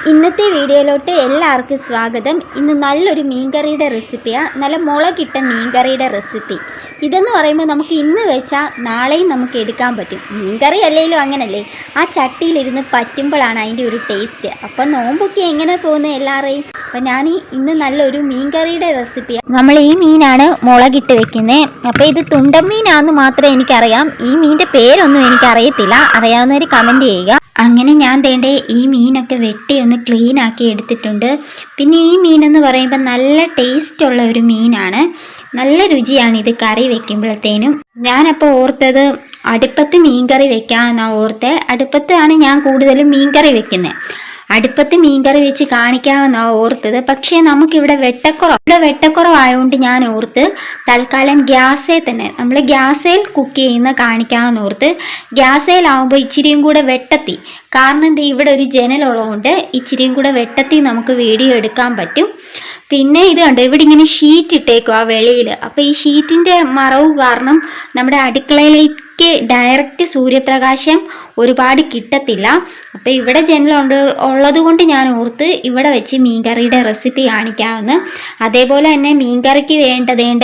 ഇന്നത്തെ വീഡിയോയിലോട്ട് എല്ലാവർക്കും സ്വാഗതം. ഇന്ന് നല്ലൊരു മീൻകറിയുടെ റെസിപ്പിയാണ്. നല്ല മുളകിട്ട മീൻകറിയുടെ റെസിപ്പി. ഇതെന്ന് പറയുമ്പോൾ നമുക്ക് ഇന്ന് വെച്ചാൽ നാളെയും നമുക്ക് എടുക്കാൻ പറ്റും. മീൻകറി അല്ലെങ്കിലും അങ്ങനല്ലേ, ആ ചട്ടിയിലിരുന്ന് പറ്റുമ്പോഴാണ് അതിൻ്റെ ഒരു ടേസ്റ്റ്. അപ്പം നോമ്പൊക്കെ എങ്ങനെ പോകുന്നത് എല്ലാവരെയും. അപ്പം ഞാൻ ഇന്ന് നല്ലൊരു മീൻകറിയുടെ റെസിപ്പിയാണ്. നമ്മൾ ഈ മീനാണ് മുളകിട്ട് വെക്കുന്നത്. അപ്പോൾ ഇത് തുണ്ടൻ മീനാണെന്ന് മാത്രമേ എനിക്കറിയാം. ഈ മീനിൻ്റെ പേരൊന്നും എനിക്കറിയത്തില്ല. അറിയാവുന്നവർ കമൻറ്റ് ചെയ്യുക. അങ്ങനെ ഞാൻ തേണ്ടേ ഈ മീനൊക്കെ വെട്ടി ഒന്ന് ക്ലീൻ ആക്കി എടുത്തിട്ടുണ്ട്. പിന്നെ ഈ മീനെന്ന് പറയുമ്പോൾ നല്ല ടേസ്റ്റുള്ള ഒരു മീനാണ്, നല്ല രുചിയാണ് ഇത് കറി വെക്കുമ്പോഴത്തേനും. ഞാനപ്പോൾ ഓർത്തത് അടുപ്പത്ത് മീൻകറി വെക്കാമെന്നാണ് ഓർത്തത്. അടുപ്പത്താണ് ഞാൻ കൂടുതലും മീൻകറി വെക്കുന്നത്. അടുപ്പത്ത് മീൻകറി വെച്ച് കാണിക്കാമെന്നാണ് ഓർത്തത്. പക്ഷേ നമുക്കിവിടെ വെട്ടക്കുറവായതുകൊണ്ട് ഞാൻ ഓർത്ത് തൽക്കാലം ഗ്യാസേ തന്നെ, നമ്മൾ ഗ്യാസേൽ കുക്ക് ചെയ്യുന്ന കാണിക്കാമെന്ന് ഓർത്ത്. ഗ്യാസേലാവുമ്പോൾ ഇച്ചിരിയും കൂടെ വെട്ടത്തി, കാരണം എന്താ, ഇവിടെ ഒരു ജനലുള്ളതുകൊണ്ട് ഇച്ചിരിയും കൂടെ വെട്ടത്തി നമുക്ക് വീഡിയോ എടുക്കാൻ പറ്റും. പിന്നെ ഇത് കണ്ടോ, ഇവിടെ ഇങ്ങനെ ഷീറ്റ് ഇട്ടേക്കും ആ വെളിയിൽ. അപ്പോൾ ഈ ഷീറ്റിൻ്റെ മറവ് കാരണം നമ്മുടെ അടുക്കളയിലേക്ക് ഡയറക്റ്റ് സൂര്യപ്രകാശം ഒരുപാട് കിട്ടത്തില്ല. അപ്പോൾ ഇവിടെ ജനലുണ്ട് ഉള്ളത് കൊണ്ട് ഞാൻ ഓർത്ത് ഇവിടെ വെച്ച് മീൻകറിയുടെ റെസിപ്പി കാണിക്കാമെന്ന്. അതേപോലെ തന്നെ മീൻകറിക്ക് വേണ്ടതേണ്ട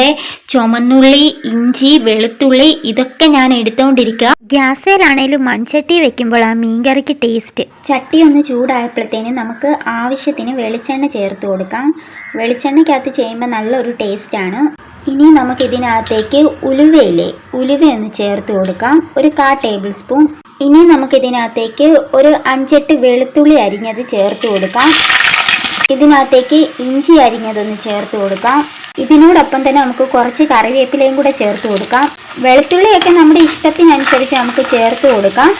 ചുമന്നുള്ളി, ഇഞ്ചി, വെളുത്തുള്ളി ഇതൊക്കെ ഞാൻ എടുത്തുകൊണ്ടിരിക്കുക. ഗ്യാസിലാണേലും മൺചട്ടി വെക്കുമ്പോഴാണ് മീൻകറിക്ക് ടേസ്റ്റ്. ചട്ടി ഒന്ന് ചൂടായപ്പോഴത്തേനും നമുക്ക് ആവശ്യത്തിന് വെളിച്ചെണ്ണ ചേർത്ത് കൊടുക്കാം. വെളിച്ചെണ്ണയ്ക്കകത്ത് ചെയ്യുമ്പോൾ നല്ലൊരു ടേസ്റ്റാണ്. ഇനി നമുക്കിതിനകത്തേക്ക് ഉലുവയൊന്ന് ചേർത്ത് കൊടുക്കാം, ഒരു 1/4 ടേബിൾ സ്പൂൺ. ഇനി നമുക്കിതിനകത്തേക്ക് ഒരു 5-8 വെളുത്തുള്ളി അരിഞ്ഞത് ചേർത്ത് കൊടുക്കാം. ഇതിനകത്തേക്ക് ഇഞ്ചി അരിഞ്ഞതൊന്ന് ചേർത്ത് കൊടുക്കാം. ഇതിനോടൊപ്പം തന്നെ നമുക്ക് കുറച്ച് കറിവേപ്പിലയും കൂടെ ചേർത്ത് കൊടുക്കാം. വെളുത്തുള്ളിയൊക്കെ നമ്മുടെ ഇഷ്ടത്തിനനുസരിച്ച് നമുക്ക് ചേർത്ത് കൊടുക്കാം.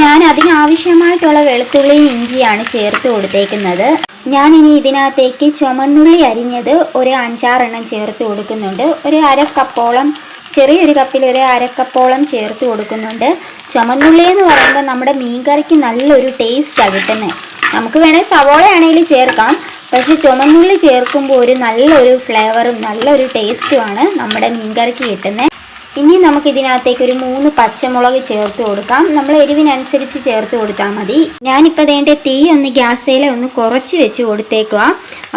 ഞാൻ അതിനാവശ്യമായിട്ടുള്ള വെളുത്തുള്ളിയും ഇഞ്ചിയാണ് ചേർത്ത് കൊടുത്തേക്കുന്നത്. ഞാനിനി ഇതിനകത്തേക്ക് ചുമന്നുള്ളി അരിഞ്ഞത് ഒരു 5-6 എണ്ണം ചേർത്ത് കൊടുക്കുന്നുണ്ട്. ഒരു 1/2 കപ്പോളം, ചെറിയൊരു കപ്പിൽ ഒരു 1/2 കപ്പോളം ചേർത്ത് കൊടുക്കുന്നുണ്ട്. ചുമന്നുള്ളി എന്ന് പറയുമ്പോൾ നമ്മുടെ മീൻകറിക്ക് നല്ലൊരു ടേസ്റ്റാണ് കിട്ടുന്നത്. നമുക്ക് വേണമെങ്കിൽ സവോള ആണെങ്കിലും ചേർക്കാം, പക്ഷേ ചുമന്നുള്ളി ചേർക്കുമ്പോൾ ഒരു നല്ലൊരു ഫ്ലേവറും നല്ലൊരു ടേസ്റ്റുമാണ് നമ്മുടെ മീൻകറിക്ക് കിട്ടുന്നത്. ഇനി നമുക്കിതിനകത്തേക്ക് ഒരു 3 പച്ചമുളക് ചേർത്ത് കൊടുക്കാം. നമ്മൾ എരിവിനനുസരിച്ച് ചേർത്ത് കൊടുത്താൽ മതി. ഞാനിപ്പോൾ അതേണ്ട തീ ഒന്ന് ഗ്യാസേൽ ഒന്ന് കുറച്ച് വെച്ച് കൊടുത്തേക്കുക.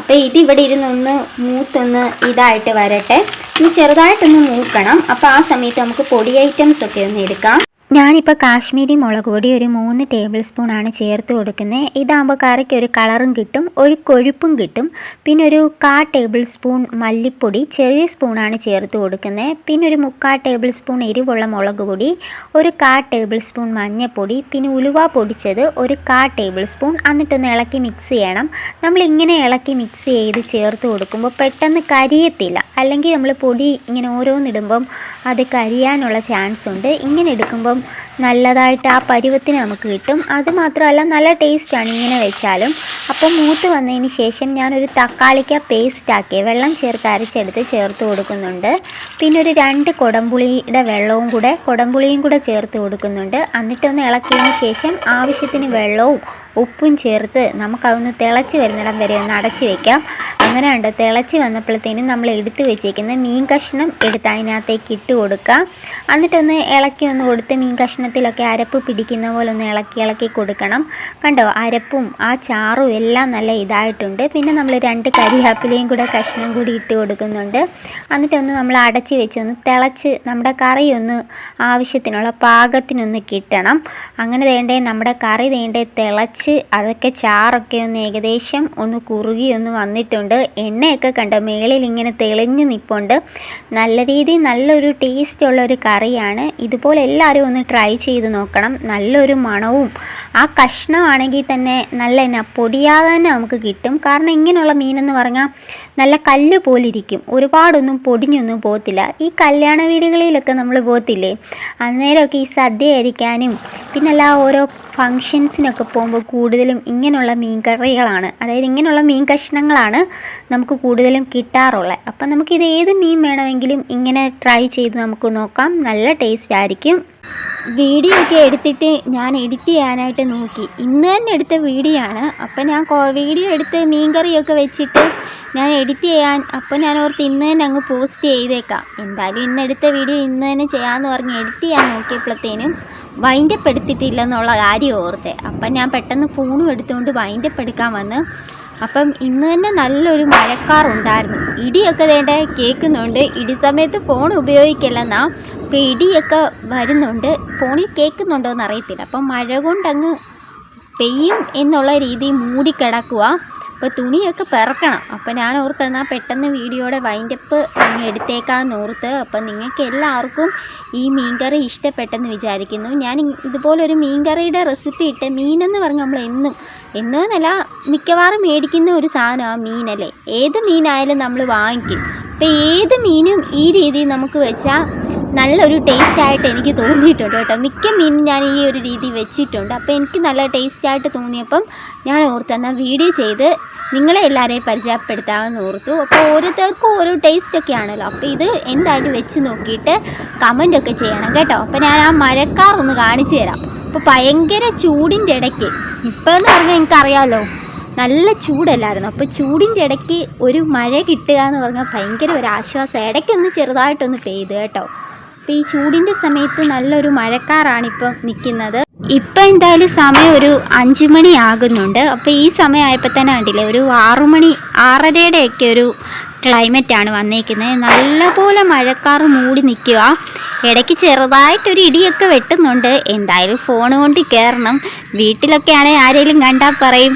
അപ്പോൾ ഇതിവിടെ ഇരുന്നൊന്ന് മൂത്തൊന്ന് ഇതായിട്ട് വരട്ടെ. ഒന്ന് ചെറുതായിട്ടൊന്ന് മൂക്കണം. അപ്പോൾ ആ സമയത്ത് നമുക്ക് പൊടി ഐറ്റംസ് ഒക്കെ ഒന്ന് എടുക്കാം. ഞാനിപ്പോൾ കാശ്മീരി മുളക് പൊടി ഒരു 3 ടേബിൾ സ്പൂണാണ് ചേർത്ത് കൊടുക്കുന്നത്. ഇതാകുമ്പോൾ കറിക്ക് ഒരു കളറും കിട്ടും, ഒരു കൊഴുപ്പും കിട്ടും. പിന്നെ ഒരു 1/4 ടേബിൾ സ്പൂൺ മല്ലിപ്പൊടി ചെറിയ സ്പൂണാണ് ചേർത്ത് കൊടുക്കുന്നത്. പിന്നെ ഒരു 3/4 ടേബിൾ സ്പൂൺ എരിവുള്ള മുളക് പൊടി, ഒരു 1/4 ടേബിൾ സ്പൂൺ മഞ്ഞൾപ്പൊടി, പിന്നെ ഉലുവ പൊടിച്ചത് ഒരു 1/4 ടേബിൾ സ്പൂൺ. എന്നിട്ടൊന്ന് ഇളക്കി മിക്സ് ചെയ്യണം. നമ്മളിങ്ങനെ ഇളക്കി മിക്സ് ചെയ്ത് ചേർത്ത് കൊടുക്കുമ്പോൾ പെട്ടെന്ന് കരിയത്തില്ല. അല്ലെങ്കിൽ നമ്മൾ പൊടി ഇങ്ങനെ ഓരോന്നിടുമ്പം അത് കരിയാനുള്ള ചാൻസ് ഉണ്ട്. ഇങ്ങനെ എടുക്കുമ്പം നല്ലതായിട്ട് ആ പരുവത്തിന് നമുക്ക് കിട്ടും. അതുമാത്രമല്ല നല്ല ടേസ്റ്റാണ് ഇങ്ങനെ വെച്ചാലും. അപ്പോൾ മൂത്ത് വന്നതിന് ശേഷം ഞാനൊരു തക്കാളിക്ക പേസ്റ്റാക്കി വെള്ളം ചേർത്ത് അരച്ചെടുത്ത് ചേർത്ത് കൊടുക്കുന്നുണ്ട്. പിന്നെ ഒരു 2 കുടംപുളിയുടെ കുടംപുളിയും കൂടെ ചേർത്ത് കൊടുക്കുന്നുണ്ട്. എന്നിട്ടൊന്ന് ഇളക്കിയതിന് ശേഷം ആവശ്യത്തിന് വെള്ളവും ഉപ്പും ചേർത്ത് നമുക്കതൊന്ന് തിളച്ച് വരുന്നിടം വരെ ഒന്ന് അടച്ച് വയ്ക്കാം. അങ്ങനെ ഉണ്ട്. തിളച്ച് വന്നപ്പോഴത്തേനും നമ്മൾ എടുത്ത് വെച്ചേക്കുന്ന മീൻ കഷ്ണം എടുത്ത് അതിനകത്തേക്ക് ഇട്ട് കൊടുക്കുക. എന്നിട്ടൊന്ന് ഇളക്കി ഒന്ന് കൊടുത്ത് മീൻ കഷ്ണത്തിലൊക്കെ അരപ്പ് പിടിക്കുന്ന പോലെ ഒന്ന് ഇളക്കി കൊടുക്കണം. കണ്ടോ, അരപ്പും ആ ചാറും എല്ലാം നല്ല ഇതായിട്ടുണ്ട്. പിന്നെ നമ്മൾ 2 കരിയാപ്പിലയും കൂടെ കഷ്ണം കൂടി ഇട്ട് കൊടുക്കുന്നുണ്ട്. എന്നിട്ടൊന്ന് നമ്മൾ അടച്ച് വെച്ച് ഒന്ന് തിളച്ച് നമ്മുടെ കറി ഒന്ന് ആവശ്യത്തിനുള്ള പാകത്തിനൊന്ന് കിട്ടണം. അങ്ങനെ വേണ്ടേ നമ്മുടെ കറി തിളച്ച് അതൊക്കെ ചാറൊക്കെ ഒന്ന് ഏകദേശം ഒന്ന് കുറുകി ഒന്ന് വന്നിട്ടുണ്ട്. എണ്ണയൊക്കെ കണ്ടോ മേളിൽ ഇങ്ങനെ തെളിഞ്ഞ് നിൽപ്പുണ്ട്. നല്ല രീതിയിൽ നല്ലൊരു ടേസ്റ്റുള്ള ഒരു കറിയാണ്. ഇതുപോലെ എല്ലാവരും ഒന്ന് ട്രൈ ചെയ്ത് നോക്കണം. നല്ലൊരു മണവും ആ കഷ്ണമാണെങ്കിൽ തന്നെ നല്ല പൊടിയാതെ തന്നെ നമുക്ക് കിട്ടും. കാരണം ഇങ്ങനെയുള്ള മീനെന്ന് പറഞ്ഞാൽ നല്ല കല്ല് പോലിരിക്കും, ഒരുപാടൊന്നും പൊടിഞ്ഞൊന്നും പോകത്തില്ല. ഈ കല്യാണ വീടുകളിലൊക്കെ നമ്മൾ പോകത്തില്ലേ, അന്നേരമൊക്കെ ഈ സദ്യ കഴിക്കാനും പിന്നല്ല ഓരോ ഫങ്ഷൻസിനൊക്കെ പോകുമ്പോൾ കൂടുതലും ഇങ്ങനെയുള്ള മീൻ കറികളാണ്, അതായത് ഇങ്ങനെയുള്ള മീൻ കഷ്ണങ്ങളാണ് നമുക്ക് കൂടുതലും കിട്ടാറുള്ളത്. അപ്പം നമുക്കിത് ഏത് മീൻ വേണമെങ്കിലും ഇങ്ങനെ ട്രൈ ചെയ്ത് നമുക്ക് നോക്കാം, നല്ല ടേസ്റ്റ് ആയിരിക്കും. വീഡിയോ ഒക്കെ എടുത്തിട്ട് ഞാൻ എഡിറ്റ് ചെയ്യാനായിട്ട് നോക്കി. ഇന്ന് തന്നെ എടുത്ത വീഡിയോ ആണ്. അപ്പം ഞാൻ വീഡിയോ എടുത്ത് മീൻകറിയൊക്കെ വെച്ചിട്ട് ഞാൻ എഡിറ്റ് ചെയ്യാൻ, അപ്പോൾ ഞാൻ ഓർത്ത് ഇന്ന് തന്നെ അങ്ങ് പോസ്റ്റ് ചെയ്തേക്കാം. എന്തായാലും ഇന്നെടുത്ത വീഡിയോ ഇന്ന് തന്നെ ചെയ്യാമെന്ന് പറഞ്ഞ് എഡിറ്റ് ചെയ്യാൻ നോക്കിയപ്പോഴത്തേനും വൈൻഡപ്പ് എടുത്തിട്ടില്ലെന്നുള്ള കാര്യം ഓർത്തെ. അപ്പം ഞാൻ പെട്ടെന്ന് ഫോണും എടുത്തുകൊണ്ട് വൈൻഡപ്പ് എടുക്കാൻ വന്ന്. അപ്പം ഇന്ന് തന്നെ നല്ലൊരു മഴക്കാറുണ്ടായിരുന്നു. ഇടിയൊക്കെ വേണ്ട കേൾക്കുന്നുണ്ട്. ഇടി സമയത്ത് ഫോൺ ഉപയോഗിക്കില്ലെന്നാ. അപ്പോൾ ഇടിയൊക്കെ വരുന്നുണ്ട്. ഫോണിൽ കേൾക്കുന്നുണ്ടോ എന്ന് അറിയത്തില്ല. അപ്പം മഴ കൊണ്ടങ്ങ് പെയ്യും എന്നുള്ള രീതി മൂടിക്കിടക്കുക. അപ്പോൾ തുണിയൊക്കെ പെറക്കണം. അപ്പോൾ ഞാൻ ഓർത്തെന്നാൽ പെട്ടെന്ന് വീഡിയോയുടെ വൈൻഡപ്പ് അങ്ങ് എടുത്തേക്കാമെന്ന് ഓർത്ത്. അപ്പം നിങ്ങൾക്ക് എല്ലാവർക്കും ഈ മീൻകറി ഇഷ്ടപ്പെട്ടെന്ന് വിചാരിക്കുന്നു. ഞാൻ ഇതുപോലൊരു മീൻകറിയുടെ റെസിപ്പി ഇട്ട്, മീനെന്ന് പറഞ്ഞാൽ നമ്മൾ എന്നല്ല മിക്കവാറും മേടിക്കുന്ന ഒരു സാധനമാണ് മീനല്ലേ. ഏത് മീനായാലും നമ്മൾ വാങ്ങിക്കും. അപ്പോൾ ഏത് മീനും ഈ രീതിയിൽ നമുക്ക് വെച്ചാൽ നല്ലൊരു ടേസ്റ്റായിട്ട് എനിക്ക് തോന്നിയിട്ടുണ്ട് കേട്ടോ. മിക്ക മീനും ഞാൻ ഈ ഒരു രീതി വെച്ചിട്ടുണ്ട്. അപ്പോൾ എനിക്ക് നല്ല ടേസ്റ്റായിട്ട് തോന്നിയപ്പം ഞാൻ ഓർത്തെന്നാൽ വീഡിയോ ചെയ്ത് നിങ്ങളെ എല്ലാവരെയും പരിചയപ്പെടുത്താമെന്ന് ഓർത്തു. അപ്പോൾ ഓരോരുത്തർക്കും ഓരോ ടേസ്റ്റൊക്കെ ആണല്ലോ. അപ്പോൾ ഇത് എന്തായാലും വെച്ച് നോക്കിയിട്ട് കമൻറ്റൊക്കെ ചെയ്യണം കേട്ടോ. അപ്പോൾ ഞാൻ ആ മഴക്കാറൊന്ന് കാണിച്ചു തരാം. അപ്പോൾ ഭയങ്കര ചൂടിൻ്റെ ഇടയ്ക്ക്, ഇപ്പോൾ എന്ന് പറഞ്ഞാൽ എനിക്കറിയാമല്ലോ നല്ല ചൂടല്ലായിരുന്നു. അപ്പോൾ ചൂടിൻ്റെ ഇടയ്ക്ക് ഒരു മഴ കിട്ടുക എന്ന് പറഞ്ഞാൽ ഭയങ്കര ഒരു ആശ്വാസം. ഇടയ്ക്കൊന്ന് ചെറുതായിട്ടൊന്ന് പെയ്ത് കേട്ടോ. അപ്പോൾ ഈ ചൂടിൻ്റെ സമയത്ത് നല്ലൊരു മഴക്കാറാണിപ്പം നിൽക്കുന്നത്. ഇപ്പം എന്തായാലും സമയം ഒരു 5 മണി ആകുന്നുണ്ട്. അപ്പോൾ ഈ സമയമായപ്പോൾ തന്നെ കണ്ടില്ലേ, ഒരു 6 മണി 6:30യുടെയൊക്കെ ഒരു ക്ലൈമറ്റാണ് വന്നേക്കുന്നത്. നല്ലപോലെ മഴക്കാറ് മൂടി നിൽക്കുക. ഇടയ്ക്ക് ചെറുതായിട്ടൊരു ഇടിയൊക്കെ വെട്ടുന്നുണ്ട്. എന്തായാലും ഫോൺ കൊണ്ട് കയറണം. വീട്ടിലൊക്കെ ആണെങ്കിൽ ആരെങ്കിലും കണ്ടാൽ പറയും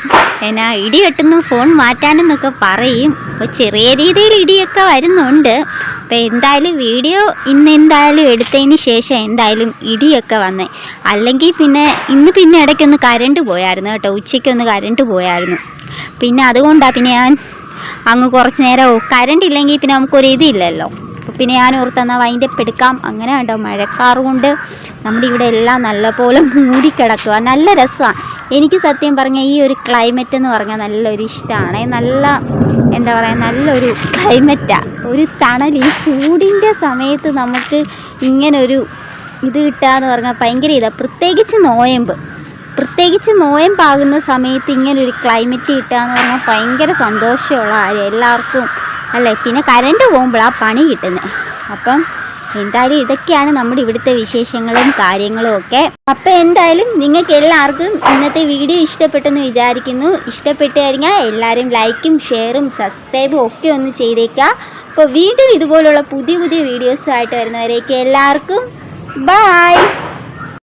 എന്നാ ഇടി വെട്ടുന്നു, ഫോൺ മാറ്റാനെന്നൊക്കെ പറയും. അപ്പോൾ ചെറിയ രീതിയിൽ ഇടിയൊക്കെ വരുന്നുണ്ട്. അപ്പോൾ എന്തായാലും വീഡിയോ എന്തായാലും എടുത്തതിന് ശേഷം എന്തായാലും ഇടിയൊക്കെ വന്നേ. അല്ലെങ്കിൽ ഇന്ന് ഇടയ്ക്കൊന്ന് കരണ്ട് പോയായിരുന്നു കേട്ടോ. ഉച്ചയ്ക്കൊന്ന് കരണ്ട് പോയായിരുന്നു. പിന്നെ അതുകൊണ്ടാണ് ഞാൻ അങ്ങ് കുറച്ച് നേരം കരണ്ട് ഇല്ലെങ്കിൽ പിന്നെ നമുക്കൊരു ഇതില്ലല്ലോ. അപ്പോൾ പിന്നെ ഞാൻ ഓർത്തെന്നാൽ വൈൻഡപ്പ് എടുക്കാം. അങ്ങനെ കണ്ടോ മഴക്കാറ് കൊണ്ട് നമ്മുടെ ഇവിടെ എല്ലാം നല്ലപോലെ മൂടിക്കിടക്കുക. നല്ല രസമാണ്. എനിക്ക് സത്യം പറഞ്ഞാൽ ഈ ഒരു ക്ലൈമറ്റ് എന്ന് പറഞ്ഞാൽ നല്ലൊരു ഇഷ്ടമാണ്. എന്താ പറയുക, നല്ലൊരു ക്ലൈമറ്റാണ്. ഒരു തണൽ. ഈ ചൂടിൻ്റെ സമയത്ത് നമുക്ക് ഇങ്ങനൊരു ഇത് കിട്ടുകയെന്ന് പറഞ്ഞാൽ ഭയങ്കര ഇതാണ്. പ്രത്യേകിച്ച് നോയമ്പാകുന്ന സമയത്ത് ഇങ്ങനൊരു ക്ലൈമറ്റ് കിട്ടുകയെന്ന് പറഞ്ഞാൽ ഭയങ്കര സന്തോഷമുള്ള കാര്യം എല്ലാവർക്കും അല്ലേ. പിന്നെ കരണ്ട് പോകുമ്പോഴാണ് പണി കിട്ടുന്നത്. അപ്പം എന്തായാലും ഇതൊക്കെയാണ് നമ്മുടെ ഇവിടുത്തെ വിശേഷങ്ങളും കാര്യങ്ങളും ഒക്കെ. അപ്പോൾ എന്തായാലും നിങ്ങൾക്ക് എല്ലാവർക്കും ഇന്നത്തെ വീഡിയോ ഇഷ്ടപ്പെട്ടെന്ന് വിചാരിക്കുന്നു. ഇഷ്ടപ്പെട്ട് കഴിഞ്ഞാൽ എല്ലാവരും ലൈക്കും ഷെയറും സബ്സ്ക്രൈബും ഒക്കെ ഒന്ന് ചെയ്തേക്കുക. അപ്പോൾ വീണ്ടും ഇതുപോലുള്ള പുതിയ വീഡിയോസുമായിട്ട് വരുന്നവരേക്ക് എല്ലാവർക്കും ബൈ.